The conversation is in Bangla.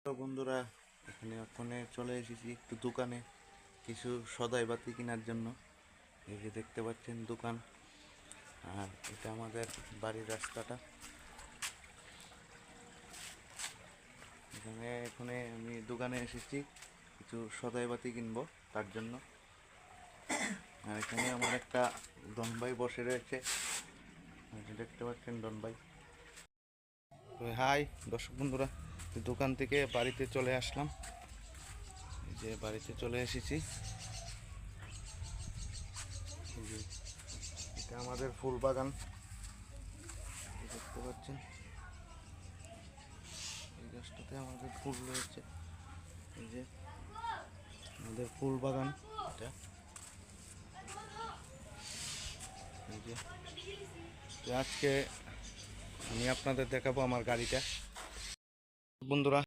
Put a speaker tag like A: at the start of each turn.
A: তো বন্ধুরা, এখানে চলে এসেছি একটু দোকানে কিছু সদাই বাতি কেনার জন্য। এই যে দেখতে পাচ্ছেন দোকান, আর এটা আমাদের বাড়ির রাস্তাটা। এখানে আমি দোকানে এসেছি কিছু সদাই বাতি কিনবো তার জন্য। আর এখানে আমার একটা ডন ভাই বসে রয়েছে, দেখতে পাচ্ছেন ডন ভাই। তো হাই দর্শক বন্ধুরা, দোকান থেকে বাড়িতে চলে আসলাম। এই যে বাড়িতে চলে এসেছি। এটা আমাদের ফুল বাগান, দেখতে পাচ্ছেন। এই গাছটাতে আমাদের ফুল রয়েছে। এই যে আমাদের ফুল বাগান এটা। এই যে আজকে আমি আপনাদের দেখাবো আমার গাড়িটা বন্ধুরা।